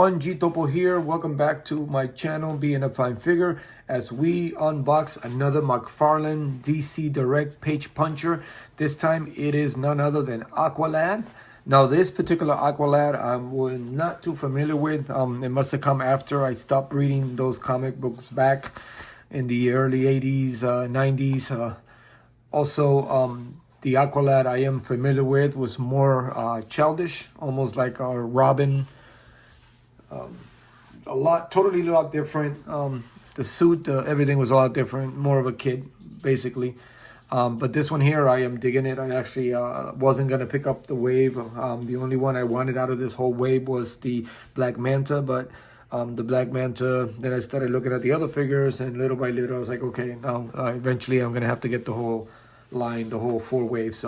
everyone, G Topo here. Welcome back to my channel, Being a Fine Figure, as we unbox another Mcfarlane DC Direct Page Puncher. This time it is none other than Aqualad. Now this particular Aqualad I'm not too familiar with. It must have come after I stopped reading those comic books back in the early 80s, 90s. Also, the Aqualad I am familiar with was more childish, almost like a Robin. Totally a lot different. The suit, everything was a lot different. More of a kid, basically. But this one here, I am digging it. I actually wasn't going to pick up the wave. The only one I wanted out of this whole wave was the Black Manta. But the Black Manta, then I started looking at the other figures. And little by little, I was like, okay, now eventually I'm going to have to get the whole line, the whole full wave.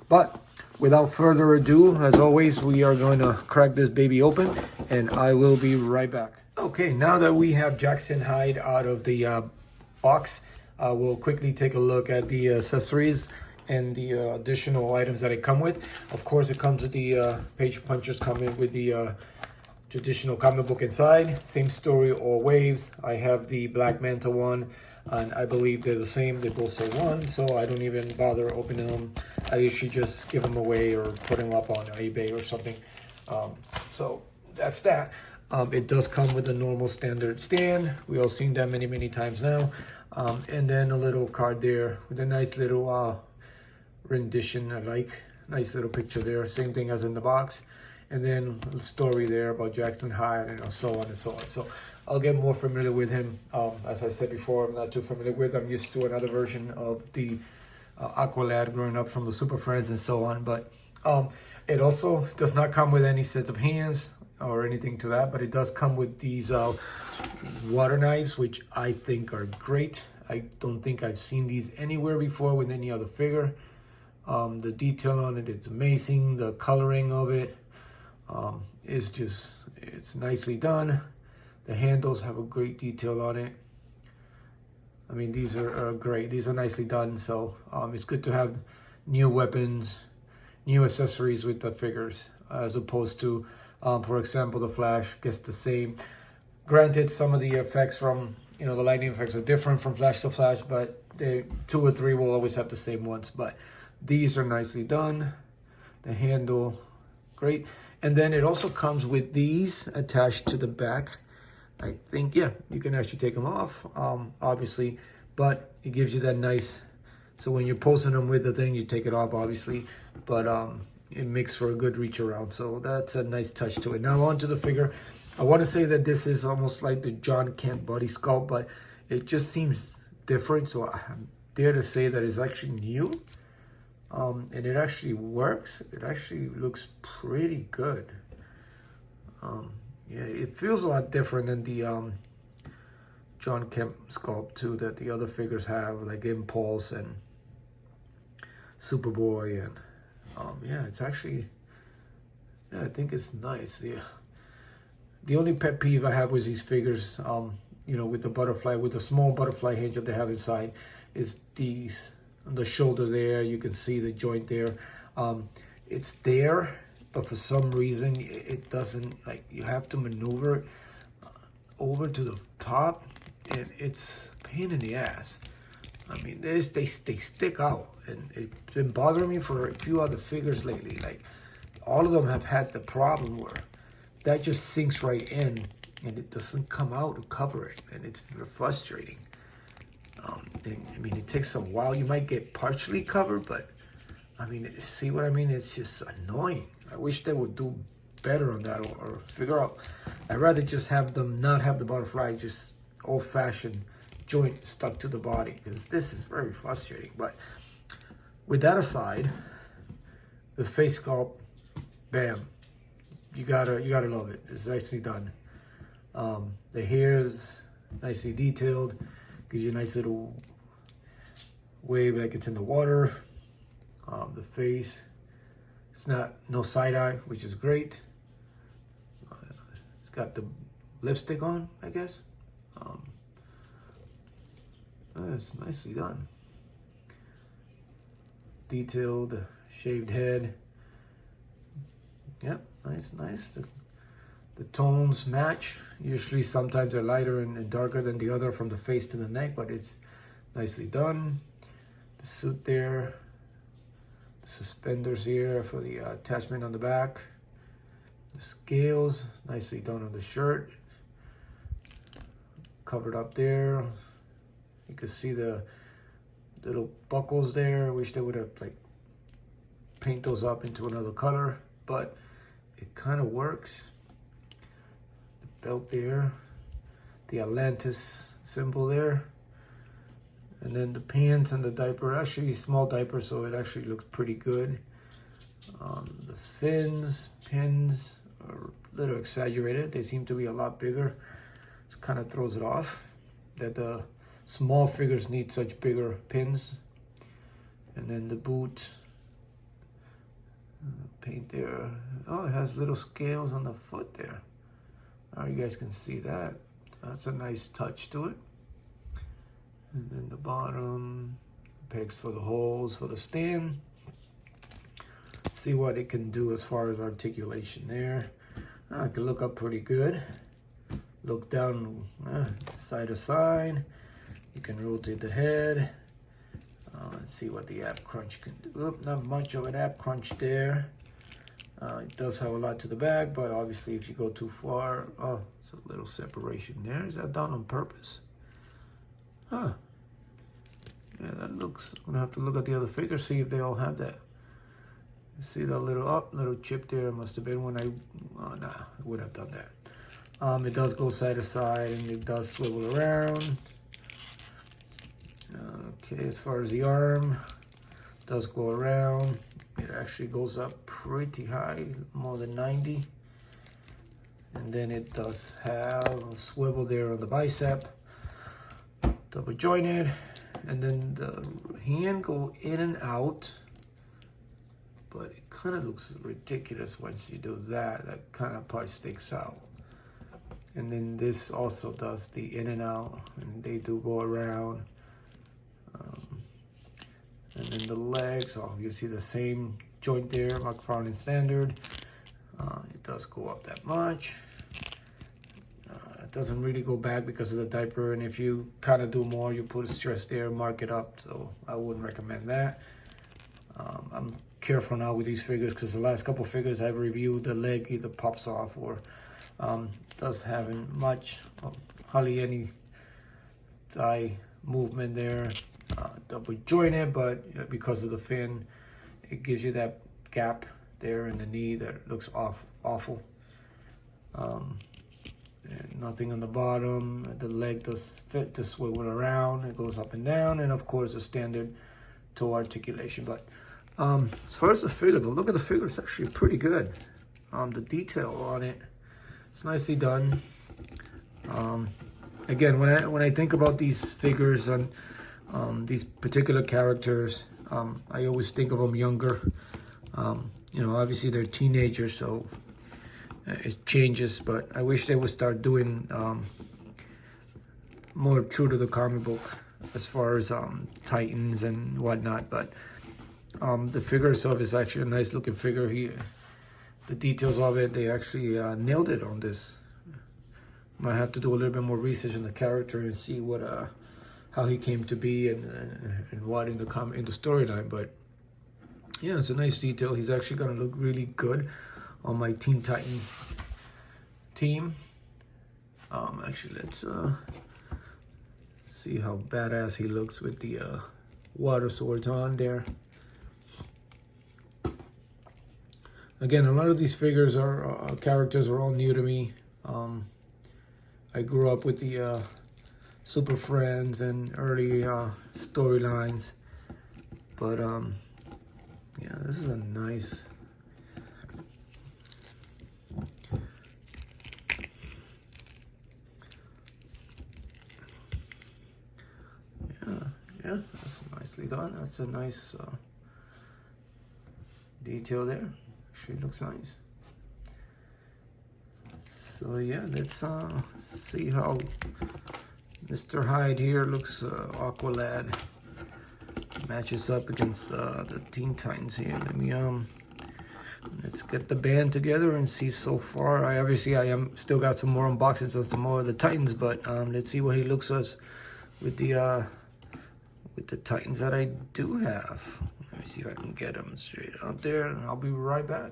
But without further ado, as always, we are going to crack this baby open, and I will be right back. Okay, now that we have Jackson Hyde out of the box, we'll quickly take a look at the accessories and the additional items that it come with. Of course, it comes with the page punchers, coming with the traditional comic book inside. Same story, all waves. I have the Black Manta one, and I believe they're the same. They both say one, so I don't even bother opening them. I usually just give them away or put them up on eBay or something. So that's that. It does come with a normal standard stand. We all seen that many times now. And then a little card there with a nice little rendition. I like nice little picture there. Same thing as in the box. And then a story there about Jackson Hyde, and so on and so on. So I'll get more familiar with him. As I said before, I'm not too familiar with. I'm used to another version of the Aqualad growing up from the Super Friends and so on. But it also does not come with any sets of hands or anything to that. But it does come with these water knives, which I think are great. I don't think I've seen these anywhere before with any other figure. The detail on it, it's amazing. The coloring of it is just, it's nicely done. The handles have a great detail on it. I mean, these are great. These are nicely done. So it's good to have new weapons, new accessories with the figures, as opposed to, for example, the Flash gets the same. Granted, some of the effects from, the lightning effects are different from Flash to Flash, but they 2 or 3 will always have the same ones. But these are nicely done. The handle, great. And then it also comes with these attached to the back. I think, yeah, you can actually take them off, obviously, but it gives you that nice, so when you're posing them with the thing, you take it off, obviously, but it makes for a good reach around, so that's a nice touch to it. Now on to the figure. I want to say that this is almost like the John Kent body sculpt, but it just seems different, so I dare to say that it's actually new, and it actually works. It actually looks pretty good. Yeah, it feels a lot different than the John Kemp sculpt too that the other figures have, like Impulse and Superboy, and yeah, it's actually, yeah, I think it's nice. Yeah, the only pet peeve I have with these figures, with the butterfly, with the small butterfly hinge that they have inside, is these on the shoulder there. You can see the joint there. It's there, but for some reason it doesn't, like, you have to maneuver it over to the top, and it's a pain in the ass. I mean, they stick out, and it's been bothering me for a few other figures lately. Like, all of them have had the problem where that just sinks right in and it doesn't come out to cover it, and it's frustrating. And, I mean, it takes a while. You might get partially covered, but I mean, see what I mean? It's just annoying. I wish they would do better on that, or figure out. I'd rather just have them not have the butterfly, just old-fashioned joint stuck to the body, because this is very frustrating. But with that aside, the face sculpt, bam, you gotta love it. It's nicely done. The hair is nicely detailed, gives you a nice little wave like it's in the water. The face, it's no side eye, which is great. It's got the lipstick on, I guess. It's nicely done. Detailed, shaved head. Yep, nice. The tones match. Usually sometimes they're lighter and darker than the other from the face to the neck, but it's nicely done. The suit there, the suspenders here for the attachment on the back. The scales, nicely done on the shirt. Covered up there. You can see the little buckles there. I wish they would have like paint those up into another color, but it kind of works. The belt there, the Atlantis symbol there, and then the pants and the diaper, actually small diaper, so it actually looks pretty good. The fins, pins are a little exaggerated. They seem to be a lot bigger. It kind of throws it off that the small figures need such bigger pins. And then the boot, paint there. Oh, it has little scales on the foot there. Oh, you guys can see that. That's a nice touch to it. And then the bottom, pegs for the holes for the stand. See what it can do as far as articulation there. I can look up pretty good. Look down side to side. You can rotate the head. Let's see what the ab crunch can do. Oop, not much of an ab crunch there. It does have a lot to the back, but obviously if you go too far, oh, it's a little separation there. Is that done on purpose? Huh. Yeah, that looks, I'm gonna have to look at the other figures, see if they all have that. See that little chip there? It must have been when nah, I would have done that. It does go side to side and it does swivel around. Okay, as far as the arm, does go around. It actually goes up pretty high, more than 90. And then it does have a swivel there on the bicep, double jointed. And then the hand go in and out, but it kind of looks ridiculous once you do that. That kind of part sticks out. And then this also does the in and out, and they do go around. And then the legs, oh, you see the same joint there, Mcfarlane standard. It does go up that much. It doesn't really go back because of the diaper, and if you kind of do more, you put a stress there, mark it up, so I wouldn't recommend that. I'm careful now with these figures because the last couple figures I've reviewed, the leg either pops off or does having much, hardly any thigh movement there. Double jointed, but because of the fin, it gives you that gap there in the knee that looks awful. And nothing on the bottom. The leg does fit to swivel around. It goes up and down, and of course the standard toe articulation. But as far as the figure, the look of the figure is actually pretty good. The detail on it, it's nicely done. Again, when I think about these figures and these particular characters, I always think of them younger. You know, obviously they're teenagers, so it changes, but I wish they would start doing more true to the comic book as far as Titans and whatnot. But the figure itself is actually a nice looking figure. The details of it, they actually nailed it on this. Might have to do a little bit more research on the character and see what how he came to be and what in the storyline. But yeah, it's a nice detail. He's actually gonna look really good on my Teen Titan team. Actually, let's see how badass he looks with the water swords on there. Again, a lot of these figures are characters are all new to me. I grew up with the Super Friends and early storylines, but yeah, this is a nice. Yeah, that's nicely done. That's a nice detail there. Actually looks nice. So yeah, let's see how Mr. Hyde here looks. Aqualad matches up against the Teen Titans here. Let me let's get the band together and see so far. I am still got some more unboxings on some more of the Titans, but let's see what he looks as with the Titans that I do have. Let me see if I can get them straight up there, and I'll be right back.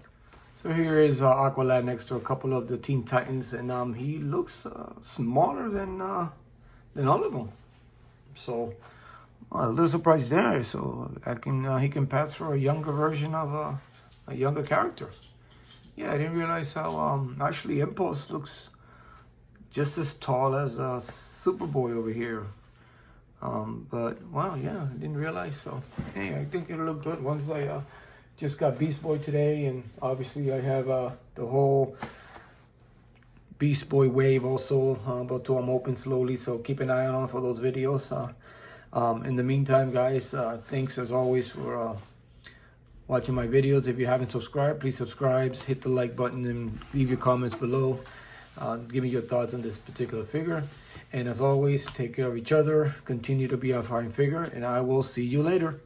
So here is Aqualad next to a couple of the Teen Titans, and he looks smaller than all of them. So a little surprise there. So he can pass for a younger version of a younger character. Yeah, I didn't realize how actually Impulse looks just as tall as Superboy over here. But wow, yeah, I didn't realize. So hey, I think it'll look good once I just got Beast Boy today, and obviously I have the whole Beast Boy wave also about to open slowly. So keep an eye on for those videos. In the meantime, guys, thanks as always for watching my videos. If you haven't subscribed, please subscribe, hit the like button, and leave your comments below. Give me your thoughts on this particular figure. And as always, take care of each other, continue to be a fine figure, and I will see you later.